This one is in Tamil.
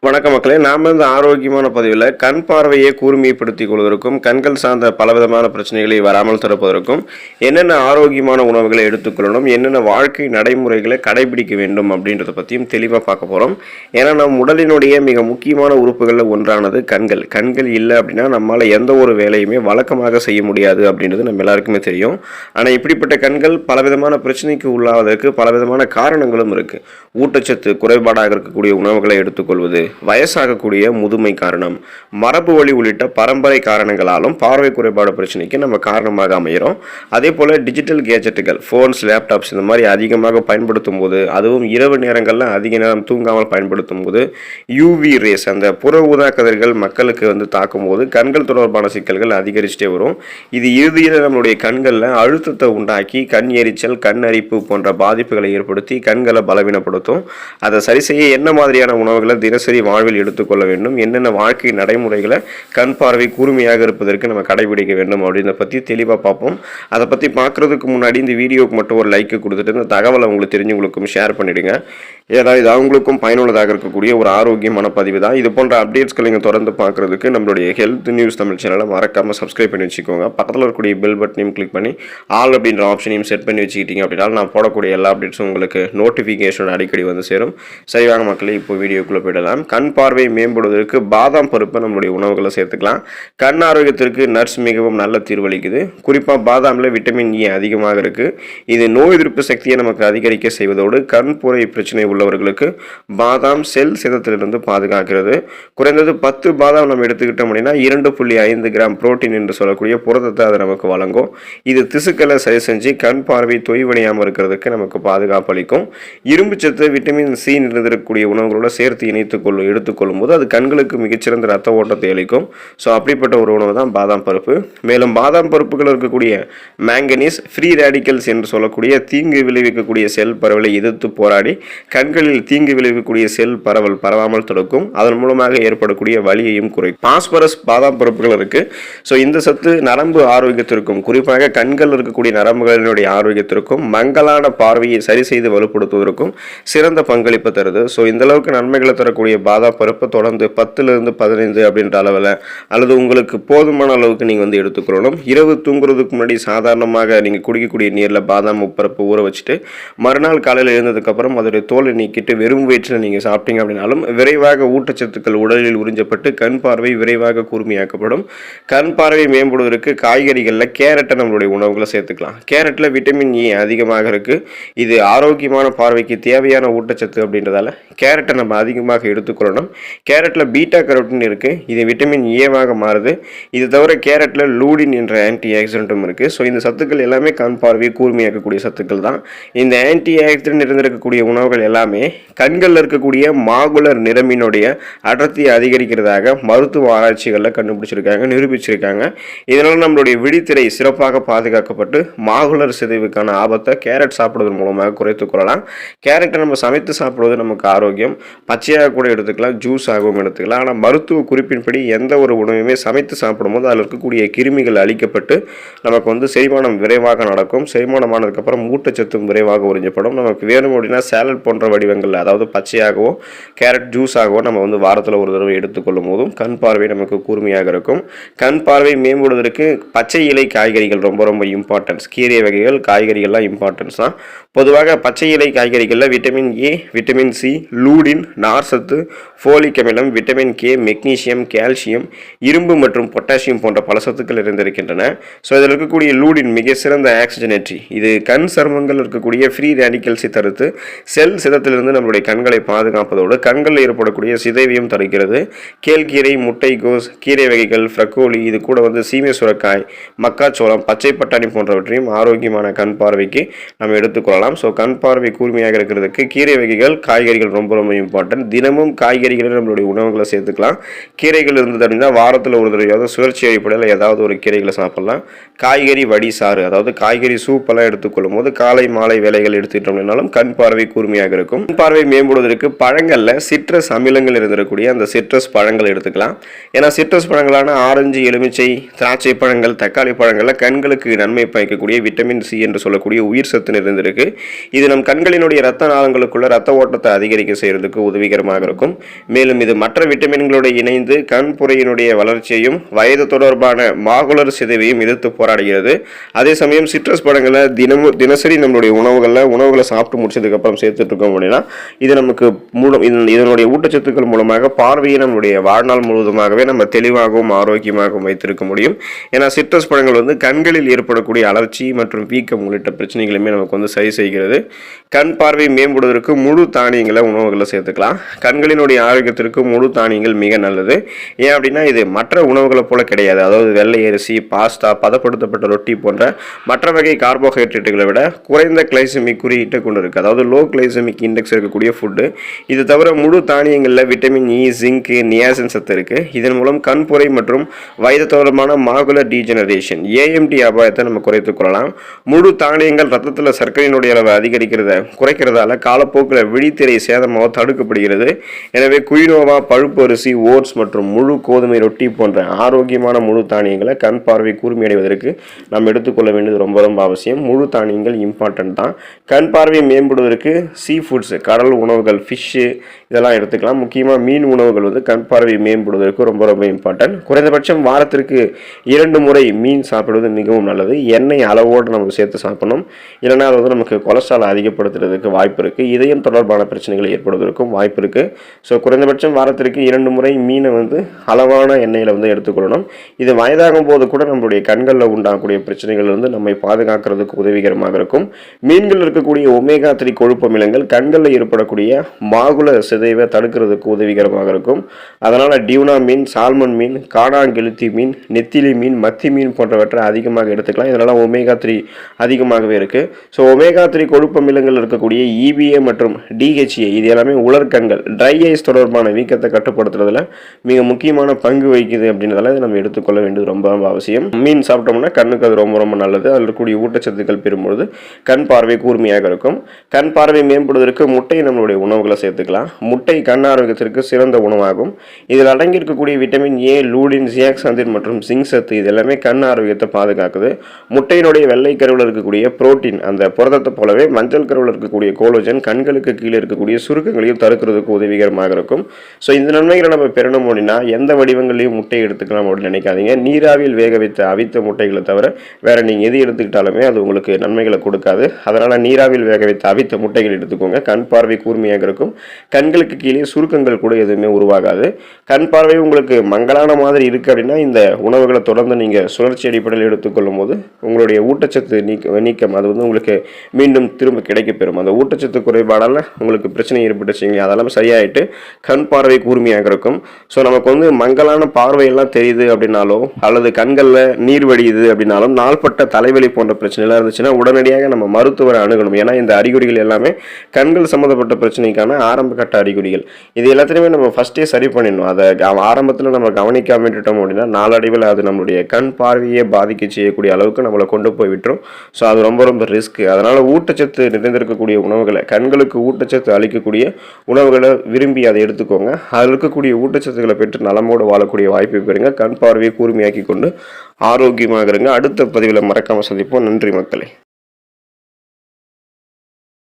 வணக்க மக்களே, நாம இந்த ஆரோக்கியமான பதிவில் கண் பார்வையை கூர்மைப்படுத்திக் கொள்வதற்கும் கண்கள் சார்ந்த பலவிதமான பிரச்சனைகளை வராமல் தடுப்பதற்கும் என்னென்ன ஆரோக்கியமான உணவுகளை எடுத்துக்கொள்ளணும், என்னென்ன வாழ்க்கை நடைமுறைகளை கடைபிடிக்க வேண்டும் அப்படின்றத பற்றியும் தெளிவாக பார்க்க போகிறோம். ஏன்னா நம் உடலினுடைய மிக முக்கியமான உறுப்புகளில் ஒன்றானது கண்கள். கண்கள் இல்லை அப்படின்னா நம்மளால் எந்த ஒரு வேலையுமே வழக்கமாக செய்ய முடியாது அப்படின்றது நம்ம எல்லாருக்குமே தெரியும். ஆனால் இப்படிப்பட்ட கண்கள் பலவிதமான பிரச்சனைக்கு உள்ளாவதற்கு பலவிதமான காரணங்களும் இருக்குது. ஊட்டச்சத்து குறைபாடாக இருக்கக்கூடிய உணவுகளை எடுத்துக்கொள்வது, வயசாகக்கூடிய முதுமை காரணம், மரபு வழி உள்ளிட்ட பரம்பரை காரணங்களாலும் பார்வை குறைபாடு பிரச்சனைக்கு நம்ம காரணமாக அமைகிறோம். அதே போல் டிஜிட்டல் கேஜெட்டுகள், ஃபோன்ஸ், லேப்டாப்ஸ் இந்த மாதிரி அதிகமாக பயன்படுத்தும் போது, அதுவும் இரவு நேரங்களில் அதிக நேரம் தூங்காமல் பயன்படுத்தும் போது யூவி ரேஸ், அந்த புற ஊதா கதிர்கள் மக்களுக்கு தாக்கும் போது கண்கள் தொடர்பான சிக்கல்கள் அதிகரிச்சுட்டே வரும். இது இறுதியில் நம்மளுடைய கண்களில் அழுத்தத்தை உண்டாக்கி கண் எரிச்சல், கண் அரிப்பு போன்ற பாதிப்புகளை ஏற்படுத்தி கண்களை பலவீனப்படுத்தும். அதை சரி செய்ய என்ன மாதிரியான உணவுகளை தினசரி வாழ்வில் எடுத்துக்கொள்ள வேண்டும், என்னென்ன வாழ்க்கை நடைமுறைகளை கண் பார்வை கூர்மையாக இருப்பதற்கு நம்ம கடைபிடிக்க வேண்டும் அப்படின்றத பற்றி தெளிவாக பார்ப்போம். அதை பற்றி பார்க்குறதுக்கு முன்னாடி இந்த வீடியோவுக்கு மட்டும் ஒரு லைக்கு கொடுத்துட்டு இந்த தகவலை உங்களுக்கு தெரிஞ்சவங்களுக்கும் ஷேர் பண்ணிவிடுங்க. ஏன்னா இது அவங்களுக்கும் பயனுள்ளதாக இருக்கக்கூடிய ஒரு ஆரோக்கியமான பதிவு தான். இது போன்ற அப்டேட்ஸ்களை நீங்கள் தொடர்ந்து பார்க்குறதுக்கு நம்மளுடைய ஹெல்த் நியூஸ் தமிழ் சேனலை மறக்காமல் சப்ஸ்கிரைப் பண்ணி வச்சுக்கோங்க. பக்கத்தில் இருக்கக்கூடிய பெல் பட்டனையும் கிளிக் பண்ணி ஆல் அப்படின்ற ஆப்ஷனையும் செட் பண்ணி வச்சுக்கிட்டீங்க அப்படின்னா நான் போடக்கூடிய எல்லா அப்டேட்ஸும் உங்களுக்கு நோட்டிஃபிகேஷன் அடிக்கடி சேரும். சரிவாக மக்களே, இப்போ வீடியோக்குள்ளே போயிடலாம். கண் பார்வை மேம்படுவதற்கு பாதாம் பருப்பை நம்மளுடைய உணவுகளை சேர்த்துக்கலாம். கண் ஆரோக்கியத்திற்கு நட்ஸ் மிகவும் நல்ல தீர்வளிக்குது. குறிப்பாக பாதாமில் விட்டமின் இ அதிகமாக இருக்குது. இது நோய் எதிர்ப்பு சக்தியை நமக்கு அதிகரிக்க செய்வதோடு கண் புரை பிரச்சனை உள்ளவர்களுக்கு பாதாம் செல் சேதத்திலிருந்து பாதுகாக்கிறது. குறைந்தது 10 பாதாம் நம்ம எடுத்துக்கிட்டோம் அப்படின்னா 2.5 கிராம் புரோட்டீன் என்று சொல்லக்கூடிய புரதத்தை அது நமக்கு வழங்கும். இது திசுக்களை சரி செஞ்சு கண் பார்வை தொய்வடையாமல் இருக்கிறதுக்கு நமக்கு பாதுகாப்பு அளிக்கும். இரும்பு சத்து, விட்டமின் சி நிறைந்திருக்கக்கூடிய உணவுகளோட சேர்த்து எடுத்துக்கொள்ளும் போது அது கண்களுக்கு மிகச்சிறந்த ரத்த ஓட்டத்தை அளிக்கும். ஸோ அப்படிப்பட்ட ஒரு உணவு தான் பாதாம் பருப்பு. மேலும் பாதாம் பருப்புகள் இருக்கக்கூடிய மேங்கனீஸ் ஃப்ரீ ரேடிக்கல்ஸ் என்று சொல்லக்கூடிய தீங்கு விளைவிக்கக்கூடிய செல் பரவலை எதிர்த்து போராடி கண்களில் தீங்கு விளைவிக்கக்கூடிய செல் பரவாமல் தடுக்கும். அதன் மூலமாக ஏற்படக்கூடிய வலியையும் குறைக்கும். பாஸ்பரஸ் பாதாம் பருப்புகள் இருக்கு. ஸோ இந்த சத்து நரம்பு ஆரோக்கியத்திற்கும் குறிப்பாக கண்கள் இருக்கக்கூடிய நரம்புகளினுடைய ஆரோக்கியத்திற்கும் மங்கலான பார்வையை சரி செய்து வலுப்படுத்துவதற்கும் சிறந்த பங்களிப்பு தருது. ஸோ இந்த அளவுக்கு நன்மைகளை தரக்கூடிய பாதாம் பருப்பை தொடர்ந்து 10லிருந்து 15 அப்படின்ற அளவில் அல்லது உங்களுக்கு போதுமான அளவுக்கு நீங்கள் எடுத்துக்கொள்ளணும். இரவு தூங்குறதுக்கு முன்னாடி சாதாரணமாக நீங்கள் குடிக்கக்கூடிய நீரில் பாதாம் பருப்பு ஊற வச்சுட்டு மறுநாள் காலையில் எழுந்ததுக்கப்புறம் அதோடைய தோலை நீக்கிட்டு வெறும் வயிற்றில் நீங்கள் சாப்பிட்டீங்க அப்படின்னாலும் விரைவாக ஊட்டச்சத்துக்கள் உடலில் உறிஞ்சப்பட்டு கண் பார்வை விரைவாக கூர்மையாக்கப்படும். கண் பார்வை மேம்படுவதற்கு காய்கறிகளில் கேரட்டை நம்மளுடைய உணவுகளை சேர்த்துக்கலாம். கேரட்டில் விட்டமின் இ அதிகமாக இருக்குது. இது ஆரோக்கியமான பார்வைக்கு தேவையான ஊட்டச்சத்து அப்படின்றதால கேரட்டை நம்ம அதிகமாக எடுத்துக்கொள்ளணும். கேரட்டில் பீட்டா கரோட்டின் இருக்குது. இது விட்டமின் ஏவாக மாறுது. இது தவிர கேரட்டில் லூடின் என்ற ஆன்டி ஆக்சிடென்ட்டும் இருக்குது. ஸோ இந்த சத்துக்கள் எல்லாமே கண் பார்வையை கூர்மையாக்கக்கூடிய சத்துக்கள் தான். இந்த ஆன்டி ஆக்சிடென்ட் இருந்திருக்கக்கூடிய உணவுகள் எல்லாமே கண்களில் இருக்கக்கூடிய மாகுலர் நிறமினுடைய அடர்த்தியை அதிகரிக்கிறதாக மருத்துவ ஆராய்ச்சிகளில் கண்டுபிடிச்சிருக்காங்க, நிரூபிச்சிருக்காங்க. இதனால் நம்மளுடைய விழித்திரை சிறப்பாக பாதுகாக்கப்பட்டு மாகுலர் சிதைவுக்கான ஆபத்தை கேரட் சாப்பிடுவதன் மூலமாக குறைத்துக் கொள்ளலாம். கேரட்டை நம்ம சமைத்து சாப்பிடுவது நமக்கு ஆரோக்கியம். பச்சையாக கூட எடுத்துக்கலாம், ஜூஸ் ஆகவும் எடுத்துக்கலாம். ஆனால் மருத்துவ குறிப்பின்படி எந்த ஒரு உணவுமே சமைத்து சாப்பிடும்போது அதில் இருக்கக்கூடிய கிருமிகள் அழிக்கப்பட்டு நமக்கு செரிமானம் விரைவாக நடக்கும். செரிமானமானதுக்கப்புறம் ஊட்டச்சத்தும் விரைவாக உறிஞ்சப்படும். நமக்கு வேணும் அப்படின்னா சேலட் போன்ற வடிவங்கள், அதாவது பச்சையாகவோ கேரட் ஜூஸாகவோ நம்ம வாரத்தில் ஒரு தடவை எடுத்துக்கொள்ளும் போதும் கண் பார்வை நமக்கு கூர்மையாக இருக்கும். கண் பார்வை மேம்படுவதற்கு பச்சை இலை காய்கறிகள் ரொம்ப ரொம்ப இம்பார்ட்டன்ஸ். கீரை வகைகள், காய்கறிகள்லாம் இம்பார்ட்டன்ஸ் தான். பொதுவாக பச்சை இலை காய்கறிகளில் vitamin A, vitamin C, lutein, நார் சத்து, ஃபோலிக் அமிலம், விட்டமின் கே, மெக்னீசியம், கால்சியம், இரும்பு மற்றும் பொட்டாசியம் போன்ற பல சத்துக்கள் இருந்திருக்கின்றன. ஸோ இதில் இருக்கக்கூடிய லூடின் மிக சிறந்த ஆக்சிஜனேற்றி. இது கண் சருமங்கள் இருக்கக்கூடிய ஃப்ரீ ரேடிக்கல்ஸை தடுத்து செல் சிதத்திலிருந்து நம்மளுடைய கண்களை பாதுகாப்பதோடு கண்களில் ஏற்படக்கூடிய சிதைவையும் தடுக்கிறது. கேழ்கீரை, முட்டைகோஸ், கீரை வகைகள், ஃப்ரக்கோலி, இது கூட சீமை சுரக்காய், மக்காச்சோளம், பச்சை பட்டாணி போன்றவற்றையும் ஆரோக்கியமான கண் பார்வைக்கு நம்ம எடுத்துக்கொள்ளலாம். ஸோ கண் பார்வை கூர்மையாக இருக்கிறதுக்கு கீரை வகைகள், காய்கறிகள் ரொம்ப ரொம்ப இம்பார்ட்டன்ட். தினமும் காய்கறிகளை நம்மளுடைய உணவுகளை சேர்த்துக்கலாம். கீரைகள் இருந்தது அப்படின்னா வாரத்தில் ஒரு தடவையாவது சுழற்சி அடிப்படையில் ஏதாவது ஒரு கீரைகளை சாப்பிடலாம். காய்கறி வடி சாறு, அதாவது காய்கறி சூப்பெல்லாம் எடுத்துக்கொள்ளும் போது காலை மாலை வேலைகள் எடுத்துக்கிட்டோம் அப்படின்னாலும் கண் பார்வை கூர்மையாக இருக்கும். இருக்கும். பார்வை மேம்படுவதற்கு பழங்களில் சிட்ரஸ் அமிலங்கள் இருந்திருக்கக்கூடிய அந்த சிட்ரஸ் பழங்கள் எடுத்துக்கலாம். ஏன்னா சிட்ரஸ் பழங்களான ஆரஞ்சு, எலுமிச்சை, திராட்சை பழங்கள், தக்காளி பழங்களில் கண்களுக்கு நன்மை பயக்கக்கூடிய விட்டமின் சி என்று சொல்லக்கூடிய உயிர் சத்து நிறைந்திருக்கு. இது நம் கண்களினுடைய இரத்த நாளங்களுக்குள்ள இரத்த ஓட்டத்தை அதிகரிக்க செய்யறதுக்கு உதவிகரமாக இருக்கும். மேலும் இது மற்ற விட்டமின்களோடு இணைந்து கண் புரையினுடைய வளர்ச்சியையும் வயது தொடர்பான மாகுலர் சிதைவையும் எதிர்த்து போராடுகிறது. அதே சமயம் சிட்ரஸ் பழங்களை தினசரி நம்மளுடைய உணவுகளை சாப்பிட்டு முடிச்சதுக்கு அப்புறம் சேர்த்துட்டு இருக்கோம் அப்படின்னா இது நமக்கு இதனுடைய ஊட்டச்சத்துக்கள் மூலமாக பார்வையை நம்மளுடைய வாழ்நாள் முழுவதுமாகவே நம்ம தெளிவாகவும் ஆரோக்கியமாகவும் வைத்திருக்க முடியும். ஏன்னா சிட்ரஸ் பழங்கள் கண்களில் ஏற்படக்கூடிய அலர்ச்சி மற்றும் வீக்கம் உள்ளிட்ட பிரச்சனைகளுமே நமக்கு சரி செய்கிறது. கண் பார்வை மேம்படுவதற்கு முழு தானியங்களை உணவுகளை சேர்த்துக்கலாம். கண்களினுடைய ஆரோக்கியத்திற்கு முழு தானியங்கள் மிக நல்லது. ஏன் அப்படின்னா இது மற்ற உணவுகளை போல கிடையாது. அதாவது வெள்ளை அரிசி, பாஸ்தா, பதப்படுத்தப்பட்ட ரொட்டி போன்ற மற்ற வகை கார்போஹைட்ரேட்டுகளை விட குறைந்த கிளைசமிக் குறியீட்டை கொண்டு இருக்கு. அதாவது லோ கிளைசமிக் இண்டெக்ஸ் இருக்கக்கூடிய ஃபுட்டு. இது தவிர முழு தானியங்களில் விட்டமின் இ, ஜிங்க், நியாசின் சத்து இருக்கு. இதன் மூலம் கண்புரை மற்றும் வயது தொடர்பான மாகுலர் டீஜெனரேஷன் ஏஎம்டி அபாயத்தை நம்ம குறைத்துக் கொள்ளலாம். முழு தானியங்கள் ரத்தத்தில் சர்க்கரையினுடைய அளவை குறைக்கிறதால காலப்போக்கில் விழித்திரை சேதமாக தடுக்கப்படுகிறது. எனவே குயினோவா, பழுப்பு அரிசி, ஓட்ஸ் மற்றும் முழு கோதுமை ரொட்டி போன்ற ஆரோக்கியமான முழு தானியங்களை கண் பார்வை கூர்மையடைவதற்கு நம்ம எடுத்துக்கொள்ள வேண்டியது ரொம்ப ரொம்ப அவசியம். முழு தானியங்கள் இம்பார்ட்டன்ட் தான். கண் பார்வை மேம்படுவதற்கு சீ ஃபுட்ஸ், கடல் உணவுகள், ஃபிஷ்ஷு இதெல்லாம் எடுத்துக்கலாம். முக்கியமாக மீன் உணவுகள் கண் பார்வை மேம்படுவதற்கு ரொம்ப ரொம்ப இம்பார்ட்டன்ட். குறைந்தபட்சம் வாரத்திற்கு 2 முறை மீன் சாப்பிடுவது மிகவும் நல்லது. எண்ணெய் அளவோடு நம்ம சேர்த்து சாப்பிடணும். இல்லைனா அது நமக்கு கொலஸ்ட்ரால் அதிகப்படுத்துறதுக்கு வாய்ப்பு இருக்குது. இதயம் தொடர்பான பிரச்சனைகள் ஏற்படுவதற்கும் வாய்ப்பு இருக்குது. ஸோ குறைந்தபட்சம் வாரத்திற்கு 2 முறை மீனை அளவான எண்ணெயில் எடுத்துக்கொள்ளணும். இது வயதாகும் போது கூட நம்மளுடைய கண்களில் உண்டாகக்கூடிய பிரச்சனைகள் நம்மை பாதுகாக்கிறதுக்கு உதவிகரமாக இருக்கும். மீன்கள் இருக்கக்கூடிய ஒமேகா 3 கொழுப்பு அமிலங்கள் கண்களில் ஏற்படக்கூடிய மாகுல சிதைவை தடுக்கிறதுக்கு உதவிகரமாக இருக்கும். அதனால் டியூனா மீன், சால்மன் மீன், காணாங்கெழுத்தி மீன், நெத்திலி மீன், மத்தி மீன் போன்றவற்றை அதிகமாக எடுத்துக்கலாம். இதனால் ஒமேகா 3 அதிகமாகவே இருக்குது. ஸோ ஒமேகா 3 கொழுப்பு அமிலங்கள் இருக்கக்கூடிய EPA மற்றும் DHA இது எல்லாமே உலர்கண்கள், ட்ரை ஐஸ் தொடர்பான வீக்கத்தை கட்டுப்படுத்துறதுல மிக முக்கியமான பங்கு வகிக்குது. அப்படின்றதால இதை நம்ம எடுத்துக்கொள்ள வேண்டியது ரொம்ப ரொம்ப அவசியம். மீன் சாப்பிட்டோம்னா கண்ணுக்கு அது ரொம்ப ரொம்ப நல்லது. அதில் இருக்கக்கூடிய ஊட்டச்சத்துக்கள் பெறும்பொழுது கண் பார்வை கூர்மையாக இருக்கும். கண் பார்வை மேம்படுவதற்கு முட்டை நம்மளுடைய உணவுகளை சேர்த்துக்கலாம். முட்டை கண் ஆரோக்கியத்திற்கு சிறந்த உணவாகும். இதில் அடங்கி இருக்கக்கூடிய விட்டமின் ஏ, லூடின், ஜியாக்சாந்தின் மற்றும் ஜிங்க் சத்து இது எல்லாமே கண் ஆரோக்கியத்தை பாதுகாக்குது. முட்டையினுடைய வெள்ளை கருவில் இருக்கக்கூடிய புரோட்டீன் அந்த புரதத்தை போலவே மஞ்சள் கருவில் இருக்கக்கூடிய கோலோஜன் கண்களுக்கு கீழே இருக்கக்கூடிய சுருக்கங்களையும் தடுக்கிறதுக்கு உதவிகரமாக இருக்கும். ஸோ இந்த நன்மைகளை நம்ம பெறணும் அப்படின்னா எந்த வடிவங்களையும் முட்டை எடுத்துக்கலாம் அப்படின்னு நினைக்காதீங்க. நீராவியில் வேக வைத்த அவித்த முட்டைகளை தவிர வேற நீங்கள் எது எடுத்துக்கிட்டாலுமே அது உங்களுக்கு நன்மைகளை கொடுக்காது. அதனால் நீராவியில் வேக வைத்த அவித்த முட்டைகள் எடுத்துக்கோங்க. கண் பார்வை கூர்மையாக இருக்கும். கண்களுக்கு கீழே சுருக்கங்கள் கூட எதுவுமே உருவாகாது. கண் பார்வை உங்களுக்கு மங்கலான மாதிரி இருக்குது அப்படின்னா இந்த உணவுகளை தொடர்ந்து நீங்கள் சுழற்சி அடிப்படையில் எடுத்துக்கொள்ளும் போது உங்களுடைய ஊட்டச்சத்து நீக்கம் அது உங்களுக்கு மீண்டும் திரும்ப கிடைக்கப்பெறும். அந்த ஊட்டச்சத்து குறைபாடால் உங்களுக்கு பிரச்சனை ஏற்பட்டுச்சிங்க அதெல்லாம் சரியாயிட்டு கண் பார்வை கூர்மையாக இருக்கும். ஸோ நமக்கு மங்கலான பார்வையெல்லாம் தெரியுது அப்படின்னாலோ அல்லது கண்களில் நீர் வடியுது அப்படின்னாலும் நாள்பட்ட தலைவலி போன்ற பிரச்சனைலாம் இருந்துச்சுன்னா உடனடியாக நம்ம மருத்துவரை அணுகணும். ஏன்னா இந்த அறிகுறிகள் எல்லாமே கண்கள் சம்மந்தப்பட்ட பிரச்சனைக்கான ஆரம்ப கட்ட அறிகுறிகள். இது எல்லாத்தையுமே நம்ம ஃபஸ்ட்டே சரி பண்ணிடணும். அதை ஆரம்பத்தில் நம்ம கவனிக்காம விட்டுட்டோம் அப்படின்னா நாளடைவில் அது நம்மளுடைய கண் பார்வையை பாதிக்க செய்யக்கூடிய அளவுக்கு நம்மளை கொண்டு போய் விட்டுரும். ஸோ அது ரொம்ப ரொம்ப ரிஸ்க். அதனால் ஊட்டச்சத்து நிறைந்திருக்கக்கூடிய உணவுகளை கண்களுக்கு ஊட்டச்சத்து அளிக்கக்கூடிய உணவுகளை விரும்பி அதை எடுத்துக்கோங்க. அதில் இருக்கக்கூடிய ஊட்டச்சத்துக்களை பெற்று நலமோடு வாழக்கூடிய வாய்ப்பை பெறுங்க. கண் பார்வையை கூர்மையாக்கி கொண்டு ஆரோக்கியமாக இருங்க. அடுத்த பதிவில் மறக்காமல் சந்திப்போம். நன்றி மக்களே.